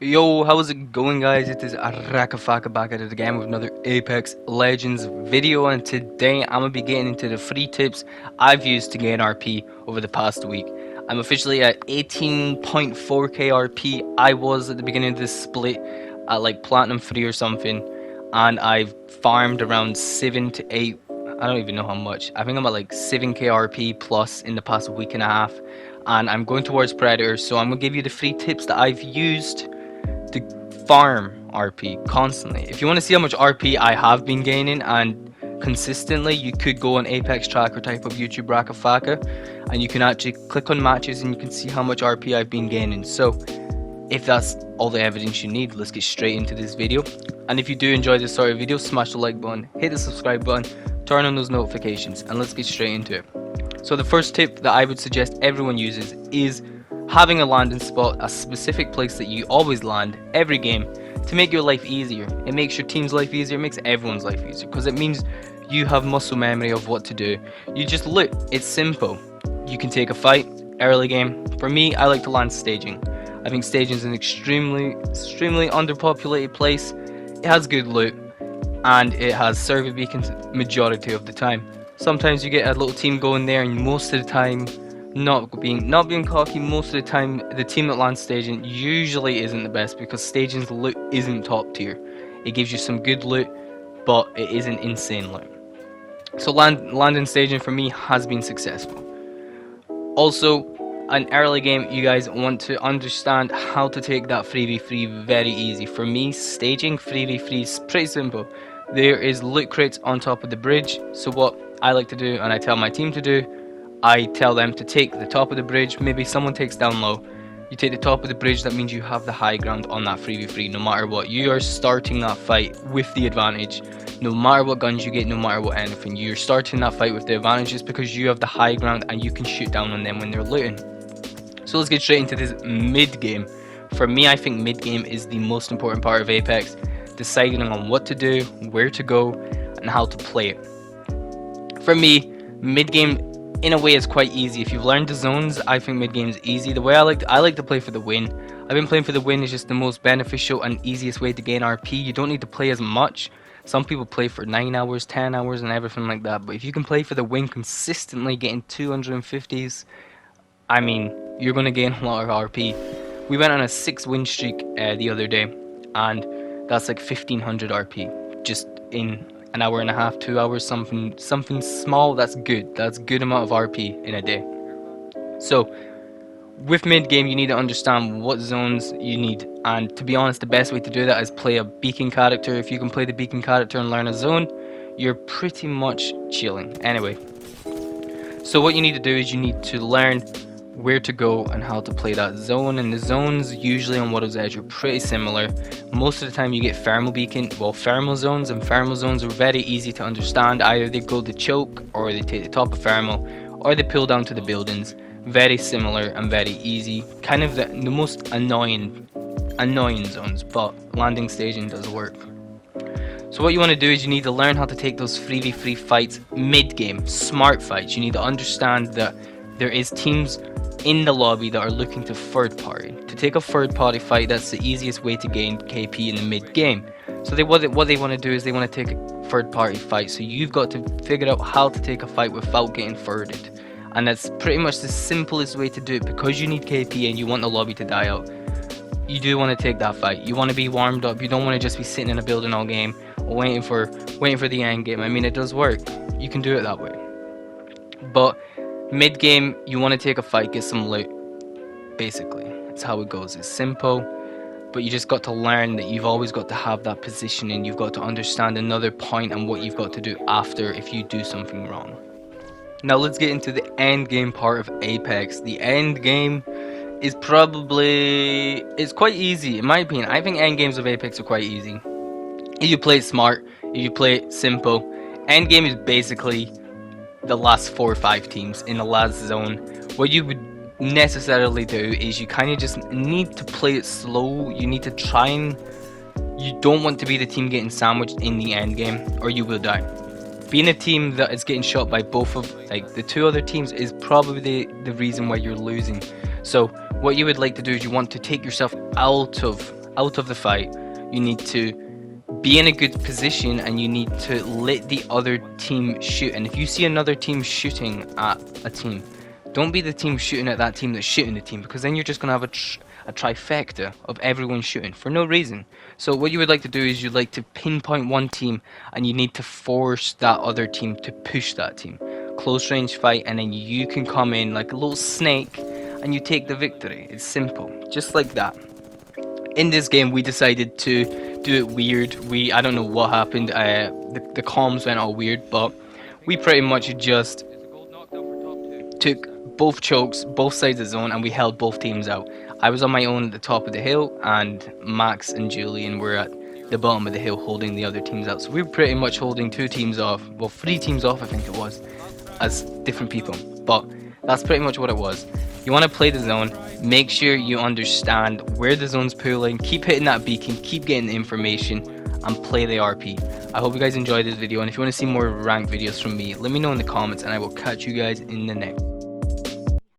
Yo, how's it going, guys? It is Arakafaka back at it again with another Apex Legends video, and today I'm gonna be getting into the free tips I've used to gain RP over the past week. I'm officially at 18.4k RP. I was at the beginning of this split at like Platinum 3 or something, and I've farmed around 7 to 8. I don't even know how much. I think I'm at like 7k RP plus in the past week and a half, and I'm going towards Predator. So I'm gonna give you the free tips that I've used to farm RP constantly. If you want to see how much RP I have been gaining and consistently, you could go on Apex Tracker, type of YouTube Rakafaka, and you can actually click on matches and you can see how much RP I've been gaining. So if that's all the evidence you need, let's get straight into this video. And if you do enjoy this sort of video, smash the like button, hit the subscribe button, turn on those notifications, and let's get straight into it. So the first tip that I would suggest everyone uses is having a landing spot, a specific place that you always land every game to make your life easier. It makes your team's life easier, it makes everyone's life easier, because it means you have muscle memory of what to do. You just look, it's simple. You can take a fight, early game. For me, I like to land staging. I think staging is an extremely underpopulated place. It has good loot, and it has survey beacons majority of the time. Sometimes you get a little team going there, and most of the time, not being cocky, most of the time the team that lands staging usually isn't the best, because staging's loot isn't top tier. It gives you some good loot, but it isn't insane loot. So landing staging for me has been successful. Also, an early game, you guys want to understand how to take that 3v3 very easy. For me, staging 3v3 is pretty simple. There is loot crates on top of the bridge, so what I like to do, and I tell my team to do, I tell them to take the top of the bridge. Maybe someone takes down low, you take the top of the bridge. That means you have the high ground on that 3v3 no matter what. You are starting that fight with the advantage. No matter what guns you get, no matter what anything, you're starting that fight with the advantage just because you have the high ground and you can shoot down on them when they're looting. So let's get straight into this mid game. For me, I think mid game is the most important part of Apex, deciding on what to do, where to go, and how to play it. For me, mid game in a way is quite easy. If you've learned the zones, I think mid game is easy. The way I like to play for the win. I've been playing for the win is just the most beneficial and easiest way to gain RP. You don't need to play as much. Some people play for 9 hours, 10 hours, and everything like that. But if you can play for the win consistently, getting 250s, I mean, you're going to gain a lot of RP. We went on a 6-win streak the other day, and that's like 1500 RP just in an hour and a half, 2 hours, something small. That's good. That's good amount of RP in a day. So with mid game, you need to understand what zones you need, and to be honest, the best way to do that is play a beacon character. If you can play the beacon character and learn a zone, you're pretty much chilling. Anyway, so what you need to do is you need to learn where to go and how to play that zone, and the zones usually on Waddle's Edge are pretty similar. Most of the time you get thermal beacon, thermal zones, and thermal zones are very easy to understand. Either they go to choke, or they take the top of thermal, or they pull down to the buildings. Very similar and very easy. Kind of the most annoying zones, but landing staging does work. So what you want to do is you need to learn how to take those 3v3 fights mid game, smart fights. You need to understand that there is teams in the lobby that are looking to third party. To take a third party fight, that's the easiest way to gain KP in the mid game. So what they want to do is they want to take a third party fight. So you've got to figure out how to take a fight without getting thirded. And that's pretty much the simplest way to do it, because you need KP and you want the lobby to die out. You do want to take that fight. You want to be warmed up. You don't want to just be sitting in a building all game waiting for the end game. I mean, it does work. You can do it that way. But mid game, you want to take a fight, get some loot. Basically, that's how it goes. It's simple, but you just got to learn that you've always got to have that positioning. You've got to understand another point and what you've got to do after if you do something wrong. Now let's get into the end game part of Apex. The end game is it's quite easy in my opinion. I think end games of Apex are quite easy if you play it smart, if you play it simple. End game is basically the last 4 or 5 teams in the last zone. What you would necessarily do is you kind of just need to play it slow. You need to try and you don't want to be the team getting sandwiched in the end game, or you will die. Being a team that is getting shot by both of the 2 other teams is probably the reason why you're losing. So what you would like to do is you want to take yourself out of out of the fight. You need to be in a good position, and you need to let the other team shoot. And if you see another team shooting at a team, don't be the team shooting at that team that's shooting the team, because then you're just going to have a trifecta of everyone shooting for no reason. So what you would like to do is you'd like to pinpoint one team, and you need to force that other team to push that team. Close range fight, and then you can come in like a little snake and you take the victory. It's simple, just like that. In this game, we decided to do it weird. I don't know what happened. The comms went all weird, but we pretty much just took both chokes, both sides of the zone, and we held both teams out. I was on my own at the top of the hill, and Max and Julian were at the bottom of the hill holding the other teams out. So we were pretty much holding 2 teams off, well, 3 teams off I think it was, as different people. But that's pretty much what it was. You want to play the zone, make sure you understand where the zone's pulling, keep hitting that beacon, keep getting the information, and play the RP. I hope you guys enjoyed this video, and if you want to see more ranked videos from me, let me know in the comments, and I will catch you guys in the next.